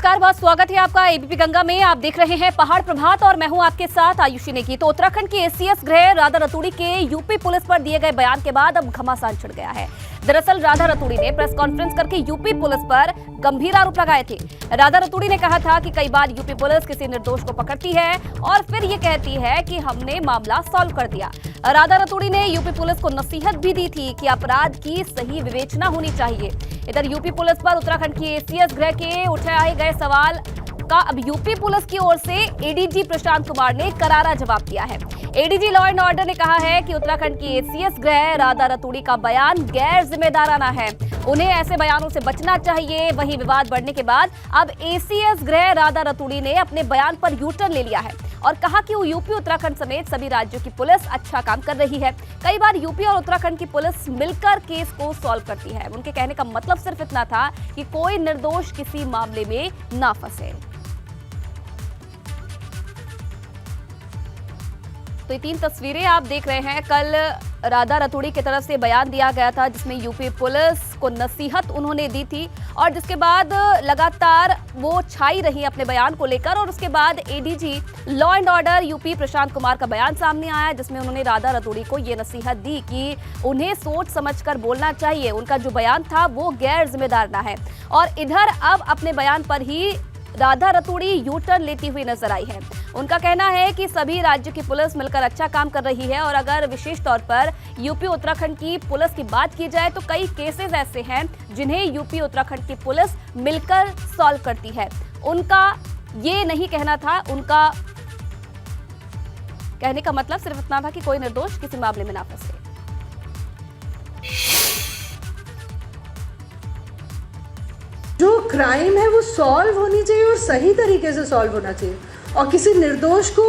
नमस्कार, बहुत स्वागत है आपका एबीपी गंगा में। आप देख रहे हैं पहाड़ प्रभात और मैं हूं आपके साथ आयुषी नेगी। तो उत्तराखंड के एसीएस गृह राधा रतूड़ी के यूपी पुलिस पर दिए गए बयान के बाद अब घमासान छिड़ गया है। दरअसल राधा रतूड़ी ने प्रेस कॉन्फ्रेंस करके यूपी पुलिस पर गंभीर आरोप लगाए थे। राधा रतूड़ी ने कहा था कि कई बार यूपी पुलिस किसी निर्दोष को पकड़ती है और फिर ये कहती है कि हमने मामला सॉल्व कर दिया। राधा रतूड़ी ने यूपी पुलिस को नसीहत भी दी थी कि अपराध की सही विवेचना होनी चाहिए। इधर यूपी पुलिस पर उत्तराखंड की एसीएस गृह के उठाए गए सवाल का अब यूपी पुलिस की ओर से एडीजी प्रशांत कुमार ने करारा जवाब दिया है। एडीजी लॉ एंड ऑर्डर ने कहा है कि उत्तराखंड की एसीएस गृह राधा रतूड़ी का बयान गैर जिम्मेदाराना है, उन्हें ऐसे बयानों से बचना चाहिए। वहीं विवाद बढ़ने के बाद अब एसीएस गृह राधा रतूड़ी ने अपने बयान पर यू टर्न ले लिया है और कहा कि वो यूपी उत्तराखंड समेत सभी राज्यों की पुलिस अच्छा काम कर रही है। कई बार यूपी और उत्तराखंड की पुलिस मिलकर केस को सॉल्व करती है। उनके कहने का मतलब सिर्फ इतना था कि कोई निर्दोष किसी मामले में ना फंसे। तो ये 3 तस्वीरें आप देख रहे हैं। कल राधा रतूड़ी की तरफ से बयान दिया गया था जिसमें यूपी पुलिस को नसीहत उन्होंने दी थी और जिसके बाद लगातार वो छाई रही अपने बयान को लेकर। और उसके बाद ADG law and order UP Prashant Kumar का बयान सामने आया जिसमें उन्होंने राधा रतूड़ी को ये नसीहत दी कि उन्हें सोच समझकर बोलना चाहिए, उनका जो बयान था वो गैर जिम्मेदार ना है। और इधर अब अपने बयान पर ही राधा रतूड़ी यू टर्न लेती हुई नजर आई है। उनका कहना है कि सभी राज्यों की पुलिस मिलकर अच्छा काम कर रही है और अगर विशेष तौर पर यूपी उत्तराखंड की पुलिस की बात की जाए तो कई केसेस ऐसे हैं जिन्हें यूपी उत्तराखंड की पुलिस मिलकर सॉल्व करती है। उनका ये नहीं कहना था, उनका कहने का मतलब सिर्फ इतना था कि कोई निर्दोष किसी मामले में ना फंसे। जो क्राइम है वो सॉल्व होनी चाहिए और सही तरीके से सॉल्व होना चाहिए और किसी निर्दोष को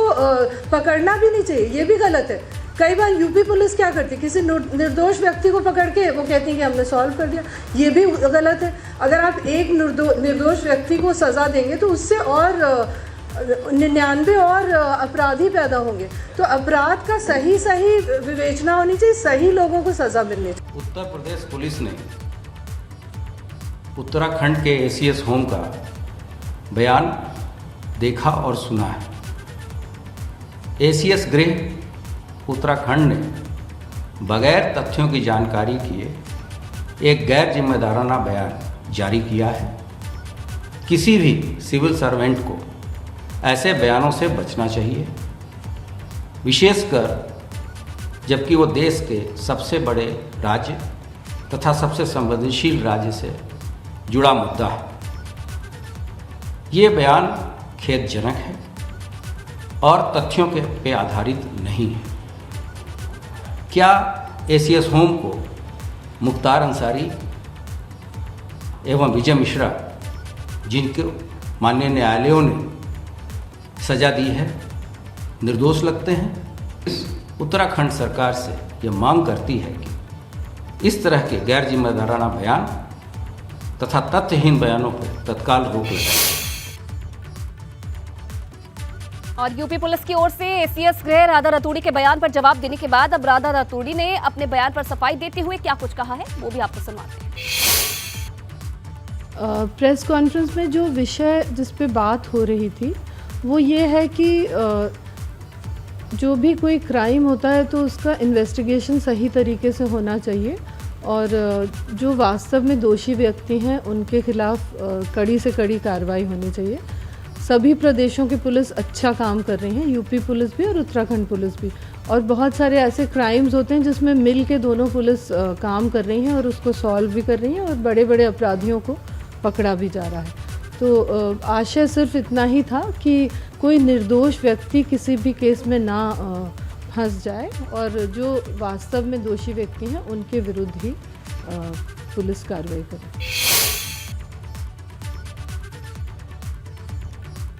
पकड़ना भी नहीं चाहिए, ये भी गलत है। कई बार यूपी पुलिस क्या करती है, किसी निर्दोष व्यक्ति को पकड़ के वो कहती है कि हमने सॉल्व कर दिया, ये भी गलत है। अगर आप एक निर्दोष व्यक्ति को सज़ा देंगे तो उससे और 99 और अपराधी पैदा होंगे। तो अपराध का सही विवेचना होनी चाहिए, सही लोगों को सज़ा मिलनी चाहिए। उत्तर प्रदेश पुलिस ने उत्तराखंड के एसीएस होम का बयान देखा और सुना है। एसीएस गृह उत्तराखंड ने बगैर तथ्यों की जानकारी किए एक गैर जिम्मेदाराना बयान जारी किया है। किसी भी सिविल सर्वेंट को ऐसे बयानों से बचना चाहिए, विशेषकर जबकि वो देश के सबसे बड़े राज्य तथा सबसे संवेदनशील राज्य से जुड़ा मुद्दा है। ये बयान खेदजनक है और तथ्यों पे आधारित नहीं है। क्या एसीएस होम को मुख्तार अंसारी एवं विजय मिश्रा, जिनको माननीय न्यायालयों ने सजा दी है, निर्दोष लगते हैं? उत्तराखंड सरकार से ये मांग करती है कि इस तरह के गैर जिम्मेदाराना बयान तथा तथ्यहीन बयानों पर तत्काल रोक लगाई। और यूपी पुलिस की ओर से एसीएस गृह राधा रतूड़ी के बयान पर जवाब देने के बाद अब राधा रतूड़ी ने अपने बयान पर सफाई देते हुए क्या कुछ कहा है वो भी आपको सुनाते हैं। प्रेस कॉन्फ्रेंस में जो विषय जिस पे बात हो रही थी वो ये है कि जो भी कोई क्राइम होता है तो उसका इन्वेस्टिगेशन सही तरीके से होना चाहिए और जो वास्तव में दोषी व्यक्ति हैं उनके खिलाफ कड़ी से कड़ी कार्रवाई होनी चाहिए। सभी प्रदेशों की पुलिस अच्छा काम कर रही हैं, यूपी पुलिस भी और उत्तराखंड पुलिस भी। और बहुत सारे ऐसे क्राइम्स होते हैं जिसमें मिल के दोनों पुलिस काम कर रही हैं और उसको सॉल्व भी कर रही हैं और बड़े बड़े अपराधियों को पकड़ा भी जा रहा है। तो आशय सिर्फ इतना ही था कि कोई निर्दोष व्यक्ति किसी भी केस में ना फंस जाए और जो वास्तव में दोषी व्यक्ति हैं उनके विरुद्ध ही पुलिस कार्रवाई करे।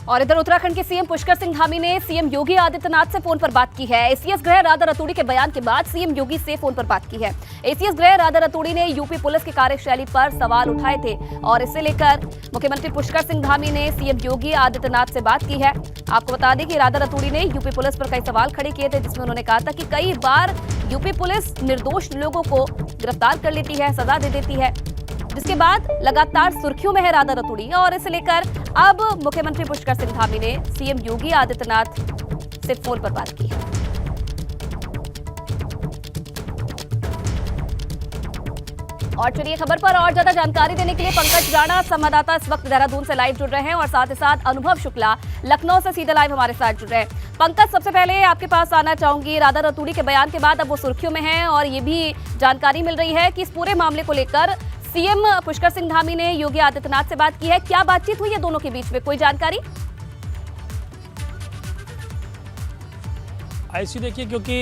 और इधर उत्तराखंड के सीएम पुष्कर सिंह धामी ने सीएम योगी आदित्यनाथ से फोन पर बात की है। एसीएस गृह राधा रतूड़ी के बयान के बाद सीएम योगी से फोन पर बात की है। एसीएस गृह राधा रतूड़ी ने यूपी पुलिस की कार्यशैली पर सवाल उठाए थे और इसे लेकर मुख्यमंत्री पुष्कर सिंह धामी ने सीएम योगी आदित्यनाथ से बात की है। आपको बता दें कि राधा रतूड़ी ने यूपी पुलिस पर कई सवाल खड़े किए थे जिसमें उन्होंने कहा था कि कई बार यूपी पुलिस निर्दोष लोगों को गिरफ्तार कर लेती है, सजा दे देती है, जिसके बाद लगातार सुर्खियों में है राधा रतूड़ी और इसे लेकर अब मुख्यमंत्री पुष्कर सिंह धामी ने सीएम योगी आदित्यनाथ से फोन पर बात की है। और चलिए खबर पर और ज्यादा जानकारी देने के लिए पंकज राणा संवाददाता इस वक्त देहरादून से लाइव जुड़ रहे हैं और साथ ही साथ अनुभव शुक्ला लखनऊ से सीधे लाइव हमारे साथ जुड़ रहे हैं। पंकज, सबसे पहले आपके पास आना चाहूंगी, राधा रतूड़ी के बयान के बाद अब वो सुर्खियों में हैं और ये भी जानकारी मिल रही है कि इस पूरे मामले को लेकर सीएम पुष्कर सिंह धामी ने योगी आदित्यनाथ से बात की है। क्या बातचीत हुई है दोनों के बीच में, कोई जानकारी? ऐसी देखिए, क्योंकि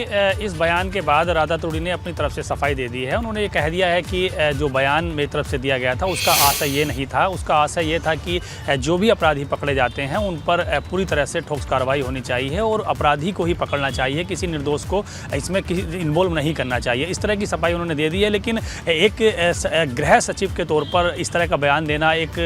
इस बयान के बाद राधा रतूड़ी ने अपनी तरफ से सफाई दे दी है। उन्होंने ये कह दिया है कि जो बयान मेरी तरफ से दिया गया था उसका आशय ये नहीं था। उसका आशय ये था कि जो भी अपराधी पकड़े जाते हैं उन पर पूरी तरह से ठोस कार्रवाई होनी चाहिए और अपराधी को ही पकड़ना चाहिए, किसी निर्दोष को इसमें इन्वॉल्व नहीं करना चाहिए। इस तरह की सफाई उन्होंने दे दी है। लेकिन एक गृह सचिव के तौर पर इस तरह का बयान देना, एक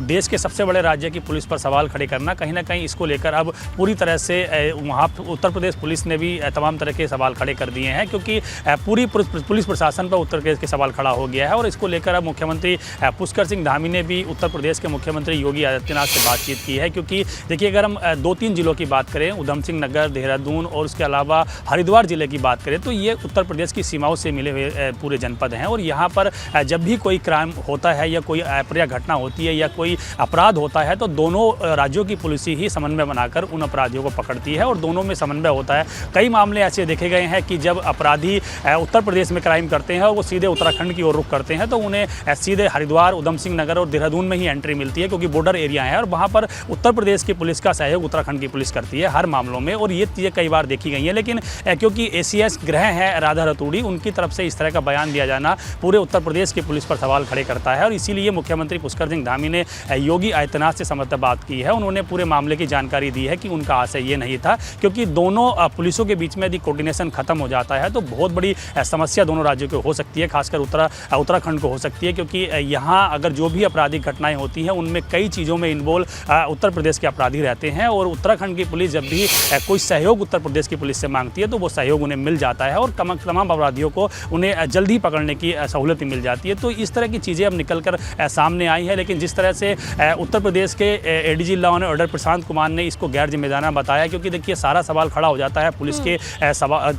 देश के सबसे बड़े राज्य की पुलिस पर सवाल खड़े करना, कहीं ना कहीं इसको लेकर अब पूरी तरह से वहाँ उत्तर प्रदेश पुलिस ने भी तमाम तरह के सवाल खड़े कर दिए हैं, क्योंकि पूरी पुलिस प्रशासन पर उत्तर प्रदेश के सवाल खड़ा हो गया है। और इसको लेकर अब मुख्यमंत्री पुष्कर सिंह धामी ने भी उत्तर प्रदेश के मुख्यमंत्री योगी आदित्यनाथ से बातचीत की है। क्योंकि देखिए, अगर हम 2-3 जिलों की बात करें, उधम सिंह नगर, देहरादून और उसके अलावा हरिद्वार जिले की बात करें, तो ये उत्तर प्रदेश की सीमाओं से मिले हुए पूरे जनपद हैं। और यहाँ पर जब भी कोई क्राइम होता है या कोई अप्रिय घटना होती है या कोई अपराध होता है, तो दोनों राज्यों की पुलिस ही समन्वय बनाकर उन अपराधियों को पकड़ती है और दोनों में समन्वय होता है। कई मामले ऐसे देखे गए हैं कि जब अपराधी उत्तर प्रदेश में क्राइम करते हैं और वो सीधे उत्तराखंड की ओर रुख करते हैं, तो उन्हें सीधे हरिद्वार, उधम सिंह नगर और देहरादून में ही एंट्री मिलती है, क्योंकि बॉर्डर एरिया है और वहाँ पर उत्तर प्रदेश की पुलिस का सहयोग उत्तराखंड की पुलिस करती है हर मामलों में। और ये चीज़ें कई बार देखी गई हैं। लेकिन क्योंकि ACS गृह हैं राधा रतूड़ी, उनकी तरफ से इस तरह का बयान दिया जाना पूरे उत्तर प्रदेश की पुलिस पर सवाल खड़े करता है। और इसीलिए मुख्यमंत्री पुष्कर सिंह धामी ने योगी आदित्यनाथ से समझौता बात की है। उन्होंने पूरे मामले की जानकारी दी है कि उनका आशय ये नहीं था, क्योंकि दोनों पुलिसों के बीच में यदि कोऑर्डिनेशन खत्म हो जाता है तो बहुत बड़ी समस्या दोनों राज्यों को हो सकती है, खासकर उत्तराखंड को हो सकती है। क्योंकि यहाँ अगर जो भी आपराधिक घटनाएं होती हैं उनमें कई चीज़ों में इन्वॉल्व उत्तर प्रदेश के अपराधी रहते हैं। और उत्तराखंड की पुलिस जब भी कोई सहयोग उत्तर प्रदेश की पुलिस से मांगती है तो वो सहयोग उन्हें मिल जाता है और तमाम अपराधियों को उन्हें जल्दी पकड़ने की सहूलत मिल जाती है। तो इस तरह की चीज़ें अब निकल कर सामने आई है। लेकिन जिस तरह से उत्तर प्रदेश के ADG law and order Prashant Kumar ने इसको गैर जिम्मेदाराना बताया, क्योंकि देखिए सारा सवाल खड़ा हो जाता है पुलिस के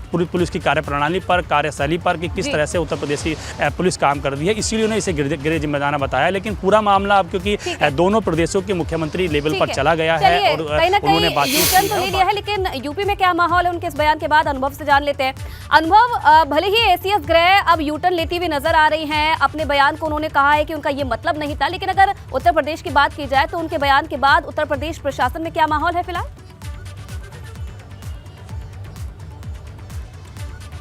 पूरी पुलिस की कार्यप्रणाली पर, कार्यशैली पर, कि किस तरह से उत्तर प्रदेश की पुलिस काम कर रही है। इसीलिए उन्हें इसे गैर जिम्मेदाराना बताया। लेकिन पूरा मामला अब क्योंकि दोनों प्रदेशों के मुख्यमंत्री लेवल पर चला गया है और उन्होंने बातचीत तो ले लिया है। लेकिन यूपी में क्या माहौल है उनके इस बयान के बाद, अनुभव से जान लेते हैं। अनुभव, भले ही ACS गृह अब यूटर्न लेती हुई नजर आ रही हैं, अपने बयान को उन्होंने कहा है कि उनका ये मतलब नहीं था, लेकिन अगर उत्तर प्रदेश की बात की जाए तो उनके बयान के बाद उत्तर प्रदेश प्रशासन में क्या माहौल है फिलहाल?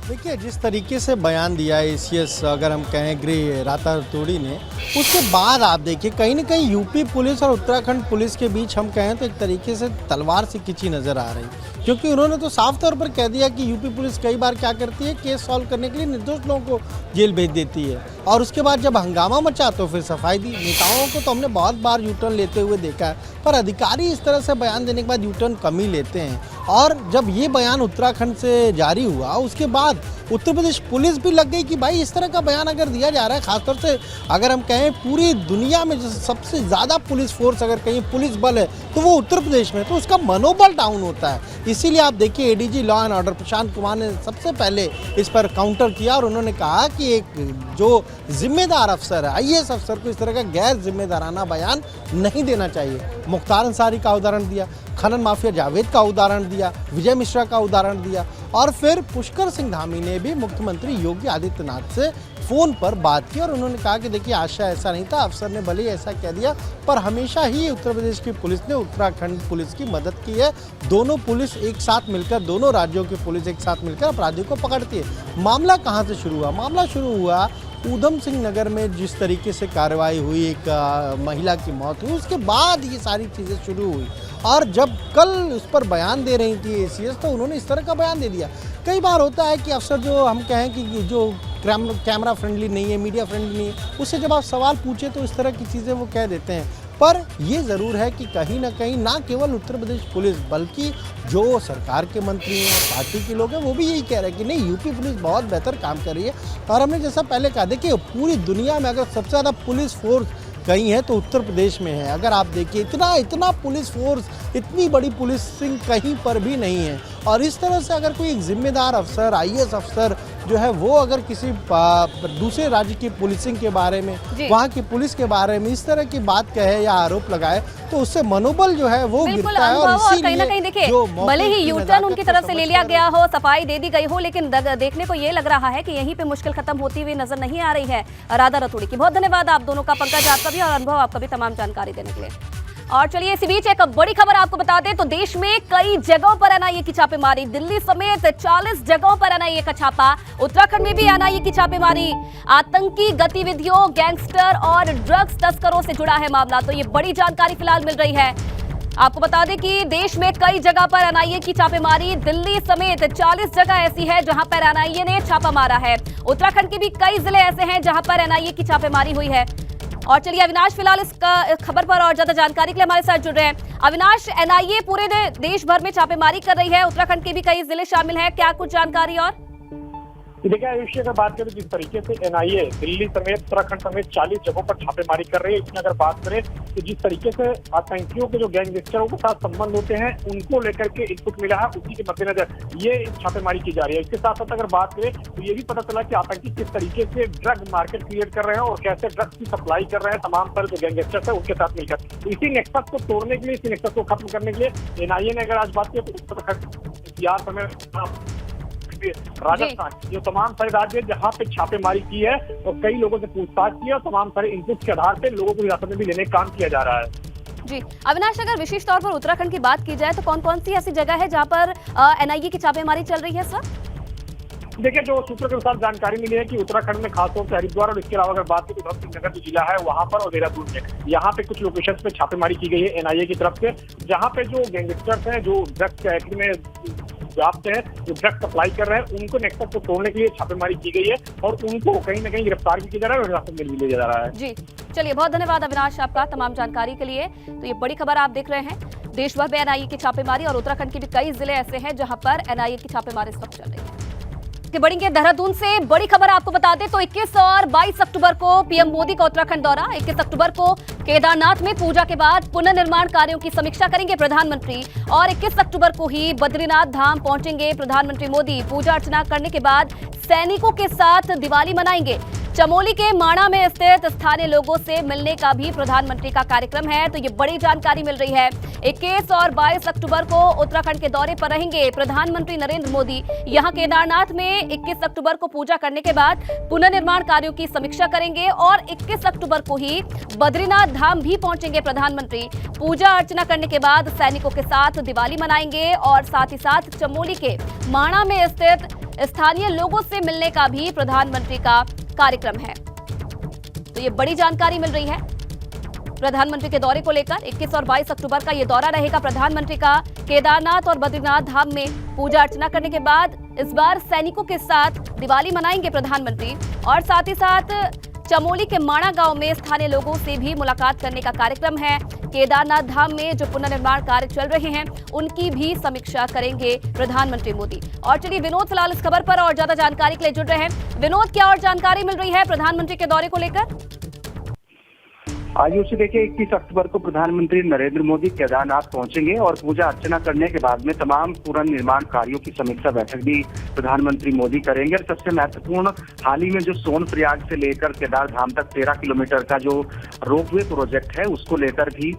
देखिए, जिस तरीके से बयान दिया है ACS, अगर हम कहें गृह राधा रतूड़ी ने, उसके बाद आप देखिए कहीं ना कहीं यूपी पुलिस और उत्तराखंड पुलिस के बीच हम कहें तो एक तरीके से तलवार से खिंची नज़र आ रही, क्योंकि उन्होंने तो साफ तौर पर कह दिया कि यूपी पुलिस कई बार क्या करती है, केस सॉल्व करने के लिए निर्दोष लोगों को जेल भेज देती है और उसके बाद जब हंगामा मचा तो फिर सफाई दी। नेताओं को तो हमने बहुत बार यूटर्न लेते हुए देखा है, पर अधिकारी इस तरह से बयान देने के बाद यूटर्न कम ही लेते हैं। और जब ये बयान उत्तराखंड से जारी हुआ उसके बाद उत्तर प्रदेश पुलिस भी लग गई कि भाई इस तरह का बयान अगर दिया जा रहा है, खासतौर से अगर हम कहें पूरी दुनिया में सबसे ज़्यादा पुलिस फोर्स अगर कहीं पुलिस बल है तो वो उत्तर प्रदेश में, तो उसका मनोबल डाउन होता है। इसीलिए आप देखिए ADG law and order Prashant Kumar ने सबसे पहले इस पर काउंटर किया और उन्होंने कहा कि एक जो जिम्मेदार अफसर है, IAS अफसर को इस तरह का गैर जिम्मेदाराना बयान नहीं देना चाहिए। मुख्तार अंसारी का उदाहरण दिया, खनन माफिया जावेद का उदाहरण दिया, विजय मिश्रा का उदाहरण दिया और फिर पुष्कर सिंह धामी ने भी मुख्यमंत्री योगी आदित्यनाथ से फ़ोन पर बात की और उन्होंने कहा कि देखिए आशा ऐसा नहीं था, अफसर ने भले ही ऐसा कह दिया, पर हमेशा ही उत्तर प्रदेश की पुलिस ने उत्तराखंड पुलिस की मदद की है। दोनों पुलिस एक साथ मिलकर, दोनों राज्यों की पुलिस एक साथ मिलकर अपराधियों को पकड़ती है। मामला कहाँ से शुरू हुआ? मामला शुरू हुआ उधम सिंह नगर में जिस तरीके से कार्रवाई हुई, एक महिला की मौत हुई, उसके बाद ये सारी चीज़ें शुरू हुई। और जब कल उस पर बयान दे रही थी ACS तो उन्होंने इस तरह का बयान दे दिया। कई बार होता है कि अफसर जो हम कहें कि जो कैमरा फ्रेंडली नहीं है, मीडिया फ्रेंडली नहीं है, उससे जब आप सवाल पूछे तो इस तरह की चीज़ें वो कह देते हैं। पर ये ज़रूर है कि कहीं ना कहीं ना केवल उत्तर प्रदेश पुलिस बल्कि जो सरकार के मंत्री हैं, पार्टी के लोग हैं, वो भी यही कह रहे हैं कि नहीं, यूपी पुलिस बहुत बेहतर काम कर रही है। और हमने जैसा पहले कहा, देखिए पूरी दुनिया में अगर सबसे ज़्यादा पुलिस फोर्स कहीं है तो उत्तर प्रदेश में है। अगर आप देखिए इतना पुलिस फोर्स, इतनी बड़ी पुलिसिंग कहीं पर भी नहीं है। और इस तरह से अगर कोई एक जिम्मेदार अफसर, IAS अफसर जो है वो अगर किसी दूसरे राज्य की पुलिसिंग के बारे में, वहाँ की पुलिस के बारे में इस तरह की बात कहे या आरोप लगाए तो उससे मनोबल जो है वो गिरता है। और कहीं ना कहीं देखिए, भले ही यूटर्न उनकी तरफ से ले लिया गया हो, सफाई दे दी गई हो, लेकिन देखने को ये लग रहा है कि यहीं पे मुश्किल खत्म होती हुई नजर नहीं आ रही है राधा रतूड़ी की। बहुत धन्यवाद आप दोनों का, पंकज आपका भी और अनुभव आपका भी तमाम जानकारी देने के लिए। और चलिए इसी बीच एक बड़ी खबर आपको बता दें तो देश में कई जगहों पर NIA की छापेमारी, दिल्ली समेत 40 जगहों पर NIA का छापा, उत्तराखंड में भी NIA की छापेमारी। आतंकी गतिविधियों, गैंगस्टर और ड्रग्स तस्करों से जुड़ा है मामला। तो ये बड़ी जानकारी फिलहाल मिल रही है। आपको बता दें कि देश में कई जगह पर NIA की छापेमारी, दिल्ली समेत 40 जगह ऐसी है जहां पर NIA ने छापा मारा है। उत्तराखंड के भी कई जिले ऐसे हैं जहां पर NIA की छापेमारी हुई है। और चलिए अविनाश फिलहाल इस खबर पर और ज्यादा जानकारी के लिए हमारे साथ जुड़ रहे हैं। अविनाश, NIA पूरे देश भर में छापेमारी कर रही है, उत्तराखंड के भी कई जिले शामिल हैं, क्या कुछ जानकारी? और देखिए आयुष्य, अगर बात करें जिस तरीके से NIA दिल्ली समेत उत्तराखंड समेत 40 जगहों पर छापेमारी कर रही है, इसमें अगर बात करें तो जिस तरीके से आतंकियों के जो गैंगस्टरों के साथ संबंध होते हैं उनको लेकर के इनपुट मिला है, उसी के मद्देनजर ये छापेमारी की जा रही है। इसके साथ साथ अगर बात करें तो ये भी पता चला कि आतंकी किस तरीके से ड्रग मार्केट क्रिएट कर रहे हैं और कैसे ड्रग्स की सप्लाई कर रहे हैं तमाम तरह जो गैंगस्टर्स है उनके साथ मिलकर। तो इसी नेक्सस को तोड़ने के लिए, इसी नेक्सस को खत्म करने के लिए NIA ने अगर आज बात की तो उत्तराखंड समेत राजस्थान, ये तमाम सारे राज्य जहां पे छापेमारी की है और कई लोगों से पूछताछ की है और तमाम सारे इनपुट के आधार पे लोगों को हिरासत में भी लेने का काम किया जा रहा है। जी अविनाश, अगर विशेष तौर पर उत्तराखंड की बात की जाए तो कौन कौन सी ऐसी जगह है जहां पर NIA की छापेमारी चल रही है सर? देखिए, जो सूत्रों के अनुसार जानकारी मिली है कि उत्तराखंड में खासतौर से हरिद्वार और इसके अलावा अगर बात करें तो उधमसिंह नगर जो जिला है वहां पर और देहरादून में, यहाँ पे कुछ लोकेशन पे छापेमारी की गई है NIA की तरफ से, जहाँ पे जो गैंगस्टर्स हैं जो ड्रग्स कैटेगरी में व्याप्त है, जो ड्रग्स सप्लाई कर रहे हैं उनको नेक्सस को तोड़ने के लिए छापेमारी की गई है और उनको कहीं ना कहीं गिरफ्तार भी किया जा रहा है और हिरासत में भी लिया जा रहा है। जी चलिए, बहुत धन्यवाद अविनाश आपका तमाम जानकारी के लिए। तो ये बड़ी खबर आप देख रहे हैं, देश भर में NIA की छापेमारी और उत्तराखंड के भी कई जिले ऐसे हैं जहां पर NIA की छापेमारी इस वक्त चल रही है। बढ़ेंगे देहरादून से बड़ी खबर आपको बता दें तो 21 और 22 अक्टूबर को PM मोदी का उत्तराखंड दौरा। 21 अक्टूबर को केदारनाथ में पूजा के बाद पुनर्निर्माण कार्यों की समीक्षा करेंगे प्रधानमंत्री और 21 अक्टूबर को ही बद्रीनाथ धाम पहुंचेंगे प्रधानमंत्री मोदी। पूजा अर्चना करने के बाद सैनिकों के साथ दिवाली मनाएंगे। चमोली के माणा में स्थित स्थानीय लोगों से मिलने का भी प्रधानमंत्री का कार्यक्रम है। तो ये बड़ी जानकारी मिल रही है। 21 और 22 अक्टूबर को उत्तराखंड के दौरे पर रहेंगे प्रधानमंत्री नरेंद्र मोदी। यहां केदारनाथ में 21 अक्टूबर को पूजा करने के बाद पुनर्निर्माण कार्यों की समीक्षा करेंगे और 21 अक्टूबर को ही बद्रीनाथ धाम भी पहुंचेंगे प्रधानमंत्री। पूजा अर्चना करने के बाद सैनिकों के साथ दिवाली मनाएंगे और साथ ही साथ चमोली के माणा में स्थित स्थानीय लोगों से मिलने का भी प्रधानमंत्री का कार्यक्रम है। तो ये बड़ी जानकारी मिल रही है प्रधानमंत्री के दौरे को लेकर। 21 और 22 अक्टूबर का ये दौरा रहेगा प्रधानमंत्री का केदारनाथ और बद्रीनाथ धाम में पूजा अर्चना करने के बाद इस बार सैनिकों के साथ दिवाली मनाएंगे प्रधानमंत्री और साथ ही साथ चमोली के माणा गांव में स्थानीय लोगों से भी मुलाकात करने का कार्यक्रम है। केदारनाथ धाम में जो पुनर्निर्माण कार्य चल रहे हैं उनकी भी समीक्षा करेंगे प्रधानमंत्री मोदी। और चलिए विनोद फिलहाल इस खबर पर और ज्यादा जानकारी के लिए जुड़ रहे हैं। विनोद, क्या और जानकारी मिल रही है प्रधानमंत्री के दौरे को लेकर? आयुष, देखिए 21 अक्टूबर को प्रधानमंत्री नरेंद्र मोदी केदारनाथ पहुंचेंगे और पूजा अर्चना करने के बाद में तमाम पुनर्निर्माण कार्यों की समीक्षा बैठक भी प्रधानमंत्री मोदी करेंगे। और सबसे महत्वपूर्ण, हाल ही में जो सोनप्रयाग से लेकर केदार धाम तक 13 किलोमीटर का जो रोपवे प्रोजेक्ट है उसको लेकर भी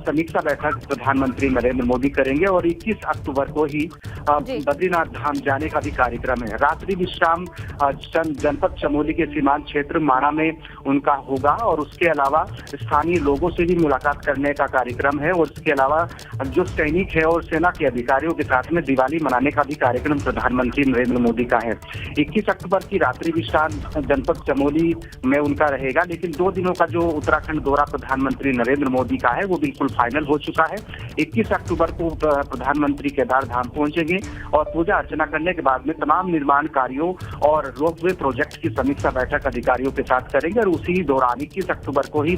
समीक्षा बैठक प्रधानमंत्री नरेंद्र मोदी करेंगे। और 21 अक्टूबर को ही बद्रीनाथ धाम जाने का भी कार्यक्रम है। रात्रि विश्राम जनपद चमोली के सीमांत क्षेत्र माणा में उनका होगा और उसके अलावा स्थानीय लोगों से भी मुलाकात करने का कार्यक्रम है। और इसके अलावा जो सैनिक है और सेना के अधिकारियों के साथ में दिवाली मनाने का भी कार्यक्रम प्रधानमंत्री नरेंद्र मोदी का है। 21 अक्टूबर की रात्रि विश्राम जनपद चमोली में उनका रहेगा, लेकिन 2 दिनों का जो उत्तराखंड दौरा प्रधानमंत्री नरेंद्र मोदी का है वो बिल्कुल फाइनल हो चुका है। 21 अक्टूबर को प्रधानमंत्री केदार धाम पहुंचेंगे और पूजा अर्चना करने के बाद में तमाम निर्माण कार्यों और रोपवे प्रोजेक्ट की समीक्षा बैठक अधिकारियों के साथ करेंगे। और उसी दौरान 21 अक्टूबर को ही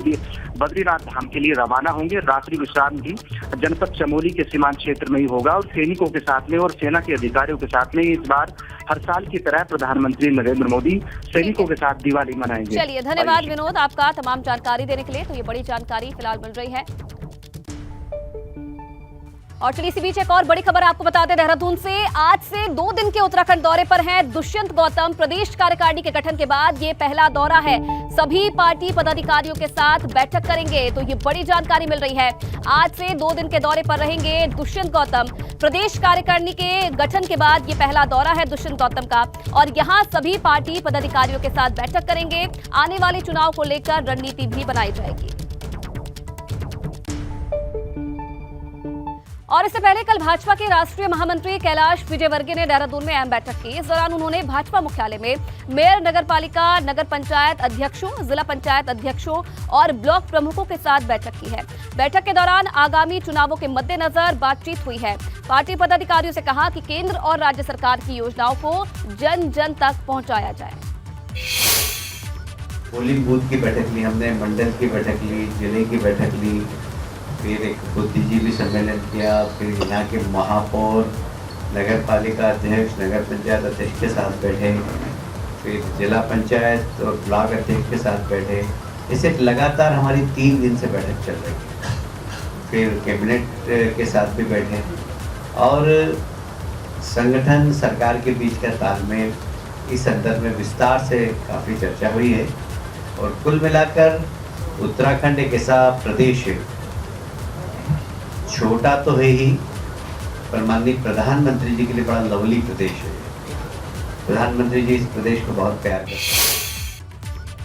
बद्रीनाथ धाम के लिए रवाना होंगे। रात्रि विश्राम भी जनपद चमोली के सीमांत क्षेत्र में ही होगा और सैनिकों के साथ में और सेना के अधिकारियों के साथ में इस बार हर साल की तरह प्रधानमंत्री नरेंद्र मोदी सैनिकों के साथ दिवाली मनाएंगे। चलिए, धन्यवाद विनोद आपका तमाम जानकारी देने के लिए। तो ये बड़ी जानकारी फिलहाल मिल रही है। और चलिए इसी बीच एक और बड़ी खबर आपको बता दें देहरादून से। आज से 2 दिन के उत्तराखंड दौरे पर हैं दुष्यंत गौतम। प्रदेश कार्यकारिणी के गठन के बाद ये पहला दौरा है। सभी पार्टी पदाधिकारियों के साथ बैठक करेंगे। तो ये बड़ी जानकारी मिल रही है। आज से 2 दिन के दौरे पर रहेंगे दुष्यंत गौतम। प्रदेश कार्यकारिणी के गठन के बाद ये पहला दौरा है दुष्यंत गौतम का और यहाँ सभी पार्टी पदाधिकारियों के साथ बैठक करेंगे। आने वाले चुनाव को लेकर रणनीति भी बनाई जाएगी। और इससे पहले कल भाजपा के राष्ट्रीय महामंत्री कैलाश विजयवर्गीय ने देहरादून में अहम बैठक की। इस दौरान उन्होंने भाजपा मुख्यालय में मेयर, नगरपालिका, नगर पंचायत अध्यक्षों, जिला पंचायत अध्यक्षों और ब्लॉक प्रमुखों के साथ बैठक की है। बैठक के दौरान आगामी चुनावों के मद्देनजर बातचीत हुई है। पार्टी पदाधिकारियों से कहा कि केंद्र और राज्य सरकार की योजनाओं को जन जन तक पहुंचाया जाए। पोलिंग बूथ की बैठक ली हमने, मंडल की बैठक ली, जिले की बैठक ली, फिर एक बुद्धिजीवी सम्मेलन किया, फिर यहाँ के महापौर, नगर पालिका अध्यक्ष, नगर पंचायत अध्यक्ष के साथ बैठे, फिर जिला पंचायत और ब्लॉक अध्यक्ष के साथ बैठे। इसे लगातार हमारी 3 दिन से बैठक चल रही है। फिर कैबिनेट के साथ भी बैठे और संगठन सरकार के बीच का तालमेल, इस संदर्भ में विस्तार से काफ़ी चर्चा हुई है। और कुल मिलाकर उत्तराखंड एक ऐसा प्रदेश है, छोटा तो है ही, पर माननीय प्रधानमंत्री जी के लिए बड़ा लवली प्रदेश है। प्रधानमंत्री जी इस प्रदेश को बहुत प्यार करते हैं।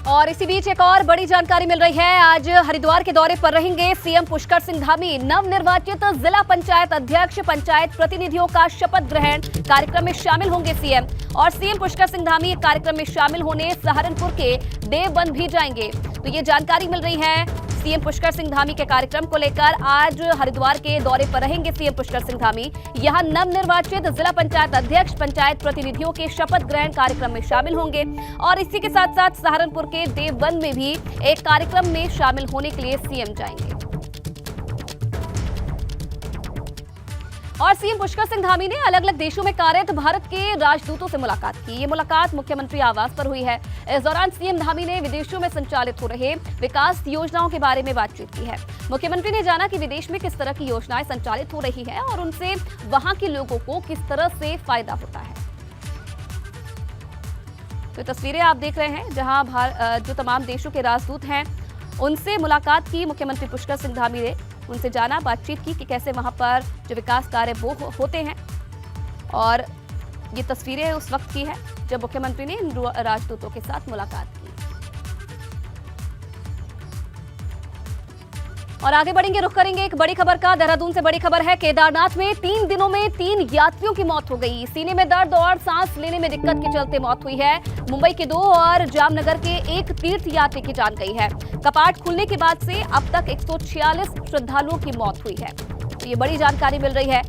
और इसी बीच एक और बड़ी जानकारी मिल रही है। आज हरिद्वार के दौरे पर रहेंगे सीएम पुष्कर सिंह धामी। नवनिर्वाचित जिला पंचायत अध्यक्ष, पंचायत प्रतिनिधियों का शपथ ग्रहण कार्यक्रम में शामिल होंगे सीएम। और सीएम पुष्कर सिंह धामी कार्यक्रम में शामिल होने सहारनपुर के देवबंद भी जाएंगे। तो ये जानकारी मिल रही है। सीएम पुष्कर सिंह धामी के कार्यक्रम को लेकर आज हरिद्वार के दौरे पर रहेंगे सीएम पुष्कर सिंह धामी। यहां नवनिर्वाचित जिला पंचायत अध्यक्ष, पंचायत प्रतिनिधियों के शपथ ग्रहण कार्यक्रम में शामिल होंगे। और इसी के साथ साथ सहारनपुर के देवबंद में भी एक कार्यक्रम में शामिल होने के लिए सीएम जाएंगे। और सीएम पुष्कर सिंह धामी ने अलग अलग देशों में कार्यरत भारत के राजदूतों से मुलाकात की। ये मुलाकात मुख्यमंत्री आवास पर हुई है। इस दौरान सीएम धामी ने विदेशों में संचालित हो रहे विकास योजनाओं के बारे में बातचीत की है। मुख्यमंत्री ने जाना कि विदेश में किस तरह की योजनाएं संचालित हो रही है और उनसे वहां के लोगों को किस तरह से फायदा होता है। तो तस्वीरें आप देख रहे हैं जहां जो तमाम देशों के राजदूत हैं उनसे मुलाकात की मुख्यमंत्री पुष्कर सिंह धामी ने। उनसे जाना, बातचीत की कि कैसे वहां पर जो विकास कार्य वो होते हैं। और ये तस्वीरें उस वक्त की है जब मुख्यमंत्री ने इन राजदूतों के साथ मुलाकात की। और आगे बढ़ेंगे, रुख करेंगे एक बड़ी खबर का। देहरादून से बड़ी खबर है। केदारनाथ में 3 दिनों में 3 यात्रियों की मौत हो गई। सीने में दर्द और सांस लेने में दिक्कत के चलते मौत हुई है। मुंबई के 2 और जामनगर के 1 तीर्थ यात्री की जान गई है। कपाट खुलने के बाद से अब तक 146 श्रद्धालुओं की मौत हुई है। तो ये बड़ी जानकारी मिल रही है।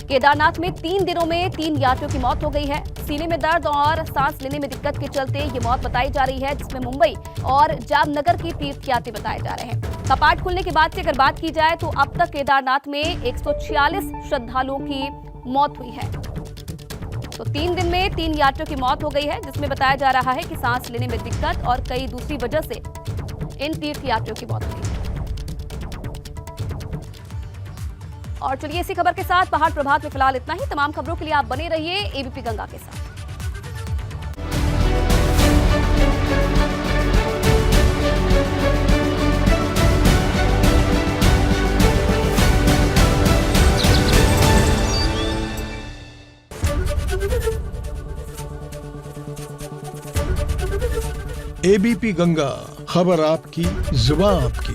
केदारनाथ में 3 दिनों में 3 यात्रियों की मौत हो गई है। सीने में दर्द और सांस लेने में दिक्कत के चलते ये मौत बताई जा रही है, जिसमें मुंबई और जामनगर की तीर्थ यात्री बताए जा रहे हैं। कपाट खुलने के बाद से अगर बात की जाए तो अब तक केदारनाथ में 146 श्रद्धालुओं की मौत हुई है। तो 3 दिन में 3 यात्रियों की मौत हो गई है, जिसमें बताया जा रहा है कि सांस लेने में दिक्कत और कई दूसरी वजह से इन तीर्थ यात्रियों की मौत हुई है। और चलिए इसी खबर के साथ पहाड़ प्रभात में फिलहाल इतना ही। तमाम खबरों के लिए आप बने रहिए एबीपी गंगा के साथ। एबीपी गंगा, खबर आपकी, जुबान आपकी।